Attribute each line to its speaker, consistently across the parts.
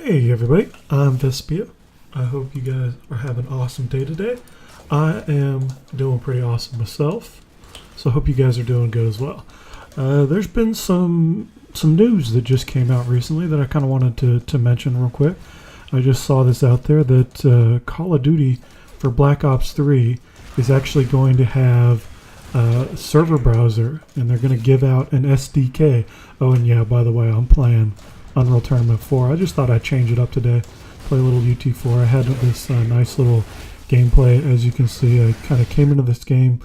Speaker 1: Hey everybody, I'm Vespillo. I hope you guys are having an awesome day today. I am doing pretty awesome myself, so I hope you guys are doing good as well. There's been some news that just came out recently that I kind of wanted to mention real quick. I just saw this out there that Call of Duty for Black Ops 3 is actually going to have a server browser, and they're going to give out an SDK. Oh, and yeah, by the way, I'm playing Unreal Tournament 4. I just thought I'd change it up today. Play a little UT4. I had this nice little gameplay. As you can see, I kind of came into this game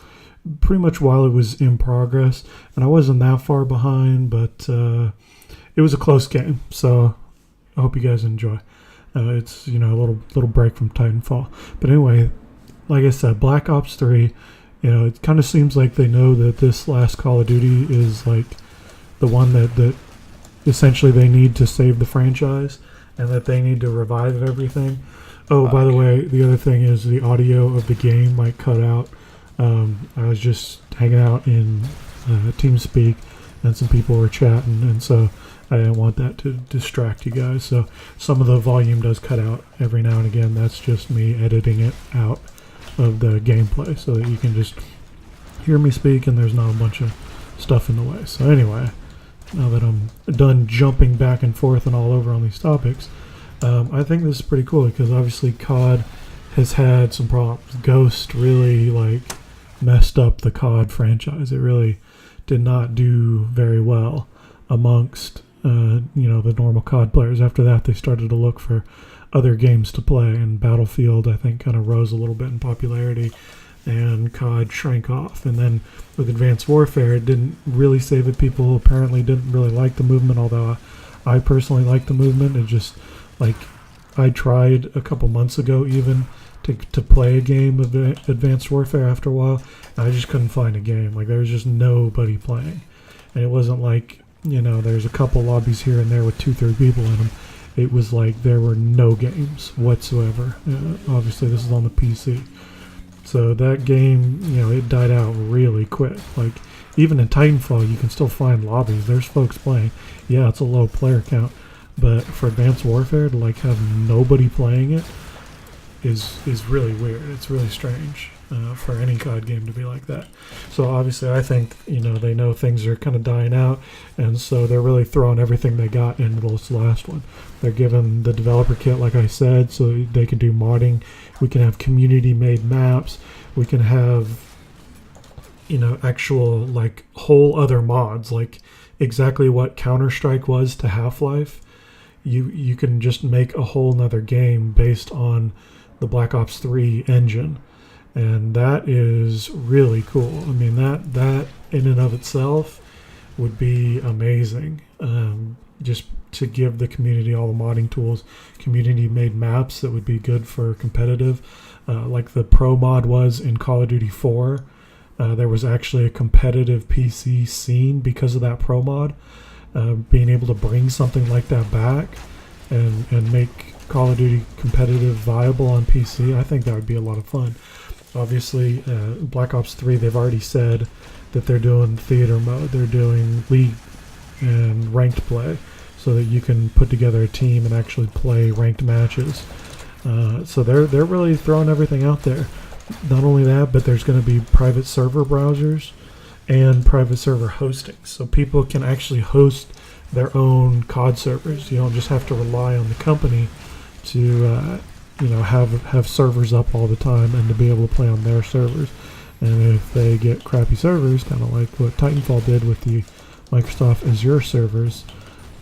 Speaker 1: pretty much while it was in progress, and I wasn't that far behind, but it was a close game. So I hope you guys enjoy. It's a little break from Titanfall. But anyway, like I said, Black Ops 3. It kind of seems like they know that this last Call of Duty is like the one that essentially they need to save the franchise and that they need to revive everything. Oh, by the way, the other thing is the audio of the game might cut out. I was just hanging out in TeamSpeak and some people were chatting, and so I didn't want that to distract you guys. So some of the volume does cut out every now and again. That's just me editing it out of the gameplay so that you can just hear me speak and there's not a bunch of stuff in the way. So anyway, now that I'm done jumping back and forth and all over on these topics, I think this is pretty cool because obviously COD has had some problems. Ghost really messed up the COD franchise. It really did not do very well amongst the normal COD players. After that, they started to look for other games to play, and Battlefield, I think, kind of rose a little bit in popularity, and COD shrank off. And then with Advanced Warfare, it didn't really save it. People apparently didn't really like the movement, although I personally like the movement. It just, I tried a couple months ago even to play a game of Advanced Warfare after a while, and I just couldn't find a game. There was just nobody playing. And it wasn't there's a couple lobbies here and there with 2-3 people in them. It was like there were no games whatsoever. Obviously, this is on the PC. So that game, it died out really quick. Even in Titanfall, you can still find lobbies. There's folks playing. Yeah, it's a low player count. But for Advanced Warfare, to have nobody playing it is really weird. It's really strange for any COD game to be like that. So obviously, I think, they know things are kind of dying out. And so they're really throwing everything they got into this last one. They're giving the developer kit, like I said, so they can do modding. We can have community-made maps. We can have, actual, whole other mods, exactly what Counter-Strike was to Half-Life. You can just make a whole nother game based on the Black Ops 3 engine. And that is really cool. I mean, that in and of itself would be amazing. Just to give the community all the modding tools, community-made maps that would be good for competitive. Like the Pro mod was in Call of Duty 4. There was actually a competitive PC scene because of that Pro mod. Being able to bring something like that back and make Call of Duty competitive viable on PC, I think that would be a lot of fun. Obviously, Black Ops 3, they've already said that they're doing theater mode. They're doing league and ranked play so that you can put together a team and actually play ranked matches. So they're really throwing everything out there. Not only that, but there's going to be private server browsers and private server hosting. So people can actually host their own COD servers. You don't just have to rely on the company to have servers up all the time and to be able to play on their servers. And if they get crappy servers, kind of like what Titanfall did with the Microsoft Azure servers,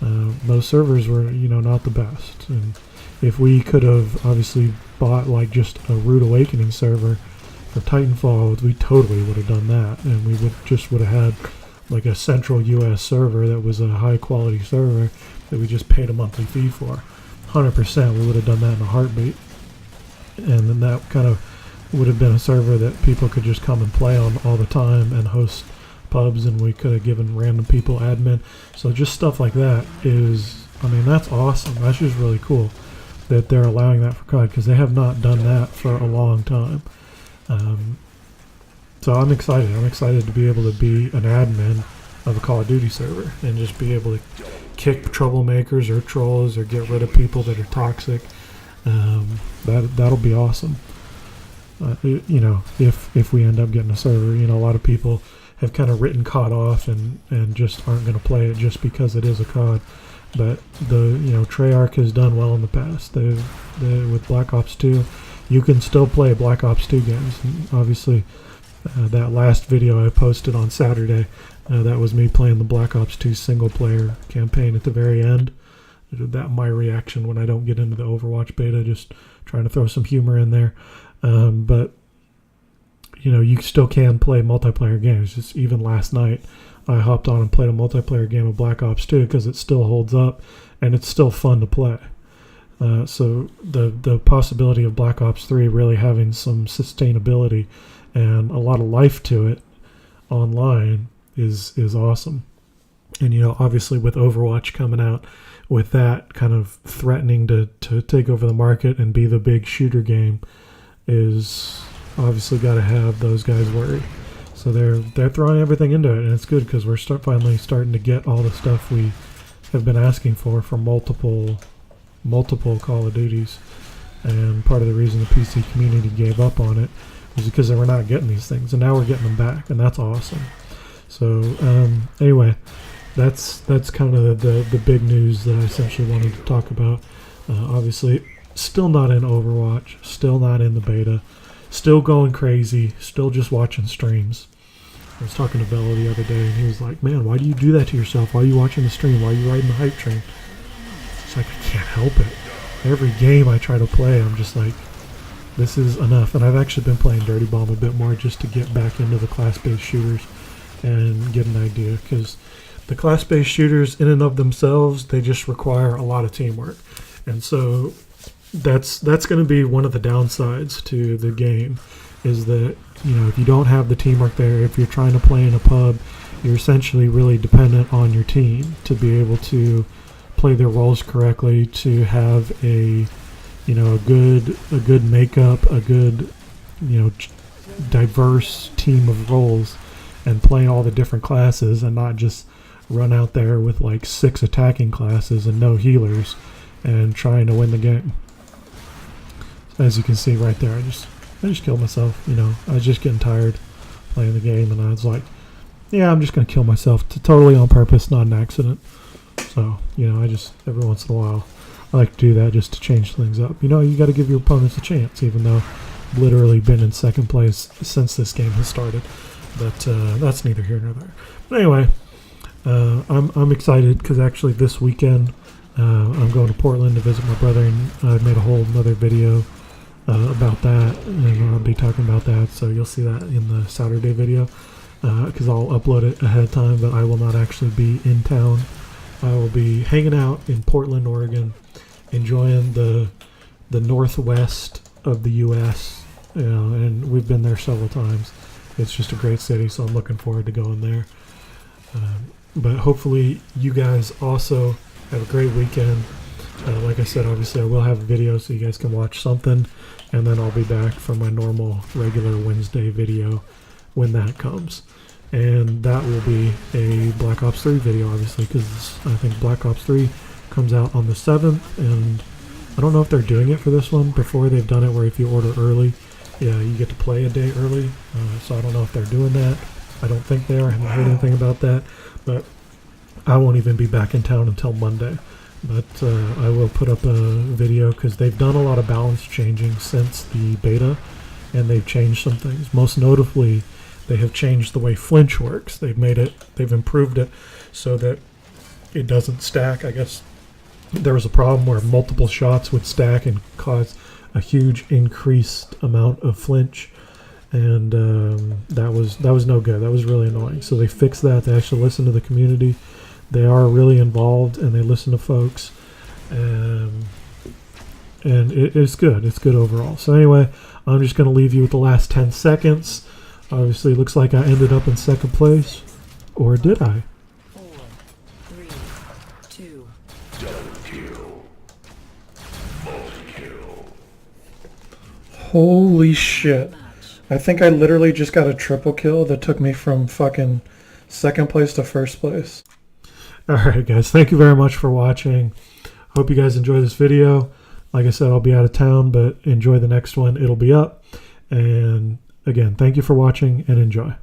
Speaker 1: those servers were not the best. And if we could have obviously bought just a Rude Awakening server for Titanfall, we totally would have done that, and we would have had a central US server that was a high quality server that we just paid a monthly fee for. 100% we would have done that in a heartbeat. And then that kind of would have been a server that people could just come and play on all the time and host pubs, and we could have given random people admin. So just stuff like that that's awesome. That's just really cool that they're allowing that for COD, because they have not done that for a long time. So I'm excited. I'm excited to be able to be an admin of a Call of Duty server and just be able to kick troublemakers or trolls or get rid of people that are toxic. That'll be awesome. You know, if we end up getting a server, you know, a lot of people have kind of written COD off and just aren't going to play it just because it is a COD. But Treyarch has done well in the past. With Black Ops 2, you can still play Black Ops 2 games. And obviously, that last video I posted on Saturday, that was me playing the Black Ops 2 single-player campaign at the very end. That my reaction when I don't get into the Overwatch beta, just trying to throw some humor in there. But you know, you still can play multiplayer games. Just even last night, I hopped on and played a multiplayer game of Black Ops 2 because it still holds up and it's still fun to play. So the possibility of Black Ops 3 really having some sustainability and a lot of life to it online is awesome. And you know, obviously with Overwatch coming out, with that kind of threatening to take over the market and be the big shooter game, is obviously got to have those guys worried. So they're throwing everything into it, and it's good because we're finally starting to get all the stuff we have been asking for from multiple Call of Duties. And part of the reason the PC community gave up on it was because they were not getting these things, and now we're getting them back, and that's awesome. So anyway, that's kind of the big news that I essentially wanted to talk about. Obviously, still not in Overwatch, still not in the beta, still going crazy, still just watching streams. I was talking to Bello the other day, and he was like, man, why do you do that to yourself? Why are you watching the stream? Why are you riding the hype train? It's like, I can't help it. Every game I try to play, I'm just like, this is enough. And I've actually been playing Dirty Bomb a bit more just to get back into the class-based shooters and get an idea, because the class-based shooters in and of themselves, they just require a lot of teamwork. And so that's going to be one of the downsides to the game, is that, you know, if you don't have the teamwork there, if you're trying to play in a pub, you're essentially really dependent on your team to be able to play their roles correctly, to have a good makeup, a good, you know, diverse team of roles, and playing all the different classes, and not just run out there with like 6 attacking classes and no healers and trying to win the game. As you can see right there, I just killed myself. You know, I was just getting tired playing the game, and I was like, yeah, I'm just gonna kill myself totally on purpose, not an accident. So, you know, I just, every once in a while, I like to do that just to change things up. You know, you got to give your opponents a chance, even though I've literally been in second place since this game has started. But that's neither here nor there. But anyway, I'm excited because actually this weekend I'm going to Portland to visit my brother, and I made a whole other video about that, and I'll be talking about that. So you'll see that in the Saturday video because I'll upload it ahead of time, but I will not actually be in town. I will be hanging out in Portland, Oregon, enjoying the northwest of the U.S. You know, and we've been there several times. It's just a great city, so I'm looking forward to going there. But hopefully you guys also have a great weekend. Like I said, obviously I will have a video so you guys can watch something, and then I'll be back for my normal regular Wednesday video when that comes. And that will be a Black Ops 3 video, obviously, because I think Black Ops 3 comes out on the 7th, and I don't know if they're doing it for this one. Before, they've done it where if you order early, yeah, you get to play a day early. So I don't know if they're doing that. I don't think they are. I haven't heard anything about that. But I won't even be back in town until Monday. But I will put up a video because they've done a lot of balance changing since the beta, and they've changed some things. Most notably, they have changed the way flinch works. They've improved it so that it doesn't stack. I guess there was a problem where multiple shots would stack and cause a huge increased amount of flinch, and that was no good. That was really annoying. So they fixed that. They actually listened to the community. They are really involved, and they listen to folks, and it's good. It's good overall. So anyway, I'm just going to leave you with the last 10 seconds. Obviously, it looks like I ended up in second place, or did I?
Speaker 2: 4, 3, 2.
Speaker 3: Double kill. Multi-kill.
Speaker 1: Holy shit. I think I literally just got a triple kill that took me from fucking second place to first place. All right, guys. Thank you very much for watching. Hope you guys enjoy this video. Like I said, I'll be out of town, but enjoy the next one. It'll be up. And again, thank you for watching and enjoy.